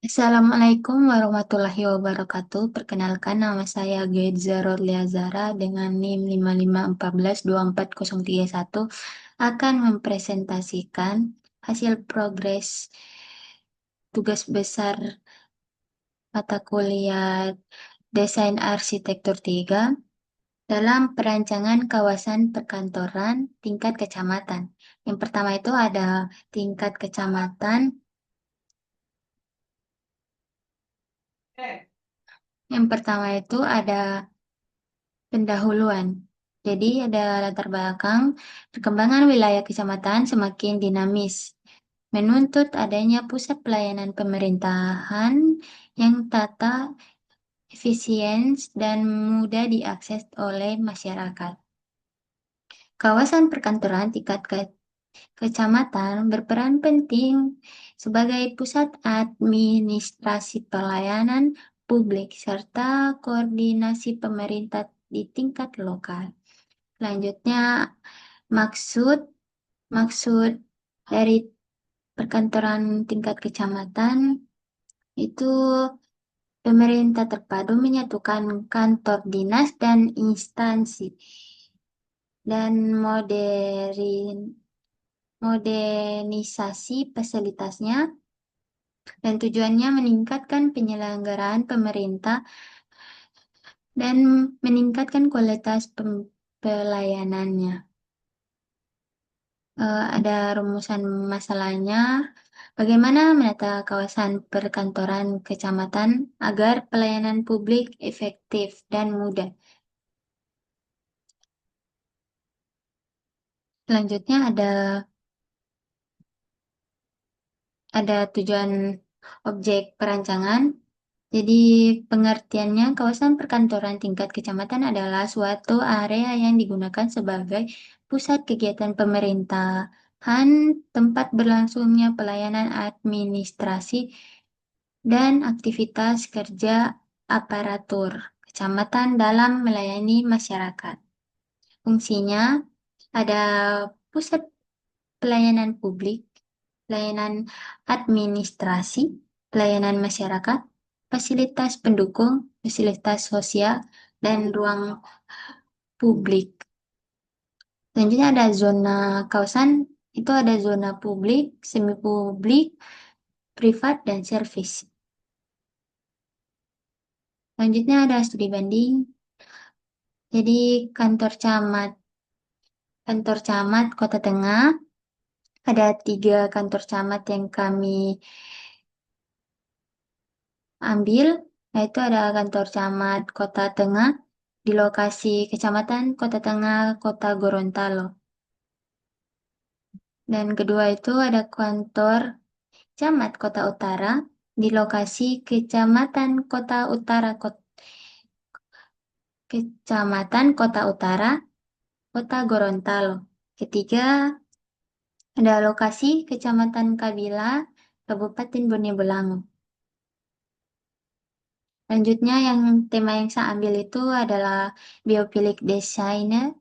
Assalamualaikum warahmatullahi wabarakatuh. Perkenalkan nama saya Geza Rodlia Zara dengan NIM 5514-24031 akan mempresentasikan hasil progres tugas besar mata kuliah Desain Arsitektur 3 dalam perancangan kawasan perkantoran tingkat kecamatan. Yang pertama itu ada tingkat kecamatan. Yang pertama itu ada pendahuluan. Jadi ada latar belakang perkembangan wilayah kecamatan semakin dinamis, menuntut adanya pusat pelayanan pemerintahan yang tata, efisien, dan mudah diakses oleh masyarakat. Kawasan perkantoran tingkat kecamatan berperan penting sebagai pusat administrasi pelayanan publik serta koordinasi pemerintah di tingkat lokal. Selanjutnya, maksud maksud dari perkantoran tingkat kecamatan itu pemerintah terpadu menyatukan kantor dinas dan instansi dan modernisasi fasilitasnya dan tujuannya meningkatkan penyelenggaraan pemerintah dan meningkatkan kualitas pelayanannya. Ada rumusan masalahnya. Bagaimana menata kawasan perkantoran kecamatan agar pelayanan publik efektif dan mudah? Selanjutnya ada tujuan objek perancangan. Jadi pengertiannya kawasan perkantoran tingkat kecamatan adalah suatu area yang digunakan sebagai pusat kegiatan pemerintahan, tempat berlangsungnya pelayanan administrasi dan aktivitas kerja aparatur kecamatan dalam melayani masyarakat. Fungsinya ada pusat pelayanan publik, pelayanan administrasi, pelayanan masyarakat, fasilitas pendukung, fasilitas sosial, dan ruang publik. Selanjutnya ada zona kawasan, itu ada zona publik, semi publik, privat, dan servis. Selanjutnya ada studi banding. Jadi kantor camat Kota Tengah, ada 3 kantor camat yang kami ambil, yaitu ada kantor camat Kota Tengah di lokasi Kecamatan Kota Tengah, Kota Gorontalo. Dan kedua itu ada kantor camat Kota Utara di lokasi Kecamatan Kota Utara, Kota Gorontalo. Ketiga, ada lokasi Kecamatan Kabila, Kabupaten Bone Bolango. Selanjutnya yang tema yang saya ambil itu adalah biopilik desainer.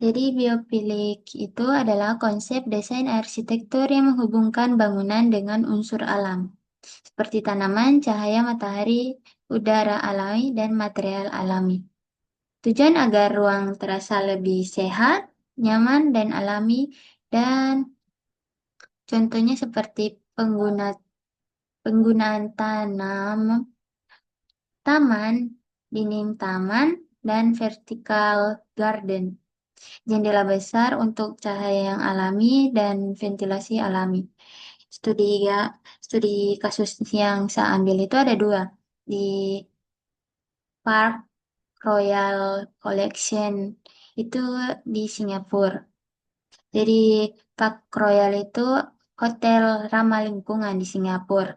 Jadi biopilik itu adalah konsep desain arsitektur yang menghubungkan bangunan dengan unsur alam, seperti tanaman, cahaya matahari, udara alami, dan material alami. Tujuan agar ruang terasa lebih sehat, nyaman, dan alami, dan contohnya seperti penggunaan taman, dinding taman, dan vertical garden. Jendela besar untuk cahaya yang alami dan ventilasi alami. Studi studi kasus yang saya ambil itu ada 2 di Park Royal Collection itu di Singapura. Jadi Park Royal itu hotel ramah lingkungan di Singapura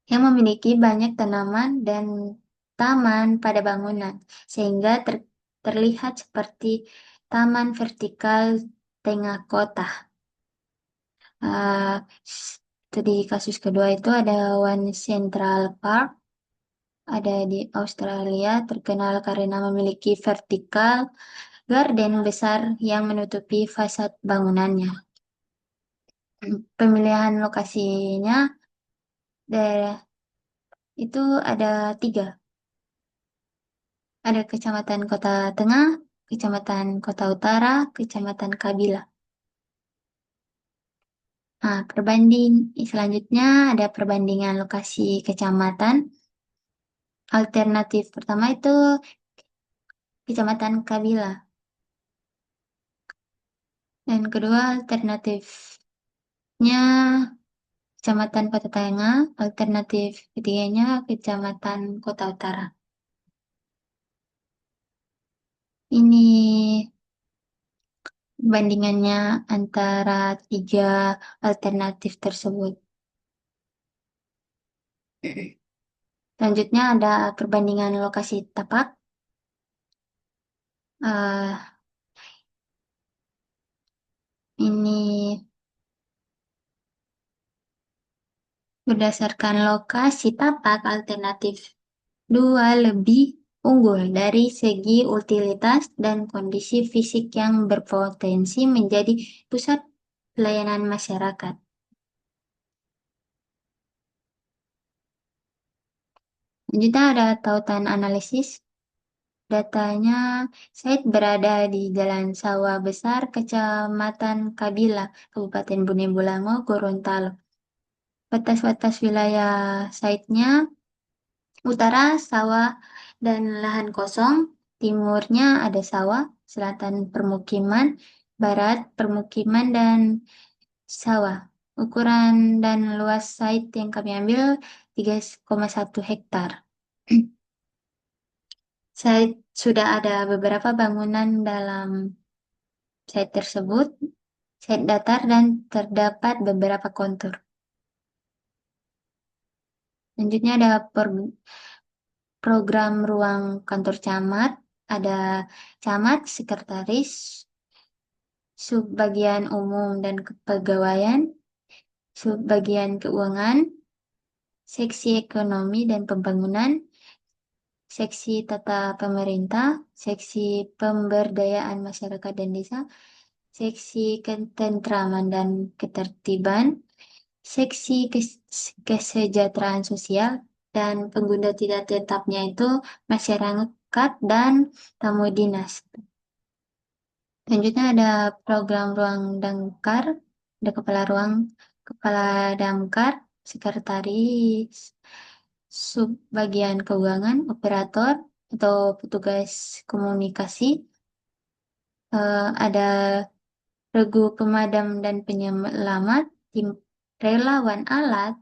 yang memiliki banyak tanaman dan taman pada bangunan sehingga terlihat seperti taman vertikal tengah kota. Uh, Studi kasus kedua itu ada One Central Park, ada di Australia, terkenal karena memiliki vertikal garden besar yang menutupi fasad bangunannya. Pemilihan lokasinya Daerah itu ada tiga. Ada Kecamatan Kota Tengah, Kecamatan Kota Utara, Kecamatan Kabila. Nah, selanjutnya ada perbandingan lokasi kecamatan. Alternatif pertama itu Kecamatan Kabila. Dan kedua alternatifnya Kecamatan Kota Tengah. Alternatif ketiganya Kecamatan Kota Utara. Ini bandingannya antara tiga alternatif tersebut. Selanjutnya ada perbandingan lokasi tapak. Eh, ini berdasarkan lokasi tapak alternatif 2 lebih unggul dari segi utilitas dan kondisi fisik yang berpotensi menjadi pusat pelayanan masyarakat. Selanjutnya ada tautan analisis. Datanya, site berada di Jalan Sawah Besar, Kecamatan Kabila, Kabupaten Bone Bolango, Gorontalo. Batas-batas wilayah site-nya, utara sawah dan lahan kosong, timurnya ada sawah, selatan permukiman, barat permukiman dan sawah. Ukuran dan luas site yang kami ambil 3,1 hektar. Site sudah ada beberapa bangunan dalam site tersebut, site datar dan terdapat beberapa kontur. Selanjutnya ada program ruang kantor camat, ada camat, sekretaris, subbagian umum dan kepegawaian, subbagian keuangan, seksi ekonomi dan pembangunan, seksi tata pemerintah, seksi pemberdayaan masyarakat dan desa, seksi ketentraman dan ketertiban, seksi kesejahteraan sosial, dan pengguna tidak tetapnya itu masyarakat dan tamu dinas. Selanjutnya ada program ruang damkar, ada kepala damkar, sekretaris, subbagian keuangan, operator atau petugas komunikasi, ada regu pemadam dan penyelamat, tim relawan alat,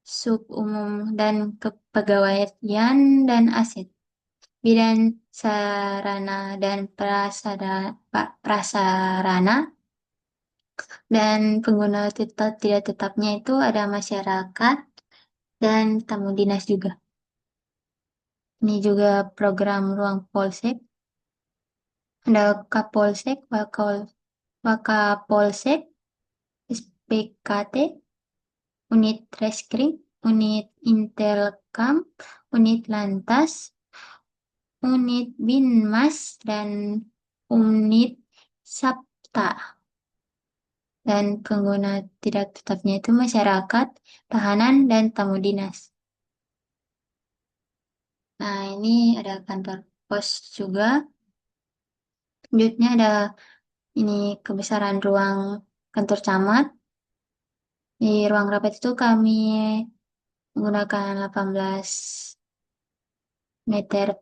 sub umum dan kepegawaian dan aset, bidang sarana dan prasarana, dan pengguna tidak tetapnya itu ada masyarakat dan tamu dinas juga. Ini juga program ruang polsek, ada Kapolsek, Wakapolsek, SPKT, unit reskrim, unit intelkam, unit lantas, unit binmas, dan unit sapta. Dan pengguna tidak tetapnya itu masyarakat, tahanan, dan tamu dinas. Nah, ini ada kantor pos juga. Selanjutnya ada ini kebesaran ruang kantor camat. Di ruang rapat itu kami menggunakan 18 meter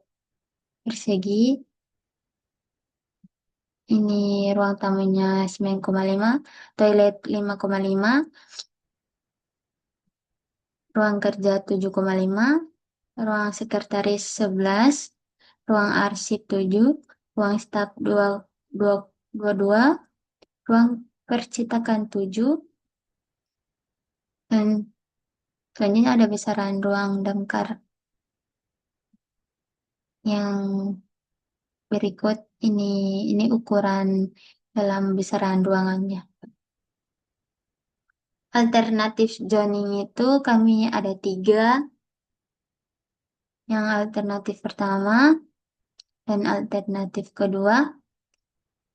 persegi. Ini ruang tamunya 9,5, toilet 5,5, ruang kerja 7,5, ruang sekretaris 11, ruang arsip 7, ruang staf 22, ruang percetakan 7, dan selanjutnya ada besaran ruang damkar yang berikut ini ukuran dalam besaran ruangannya. Alternatif zoning itu kami ada tiga. Yang alternatif pertama dan alternatif kedua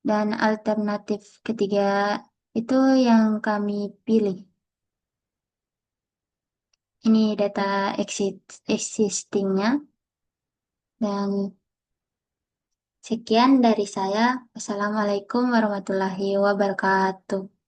dan alternatif ketiga itu yang kami pilih. Ini data existingnya. Dan sekian dari saya. Wassalamualaikum warahmatullahi wabarakatuh.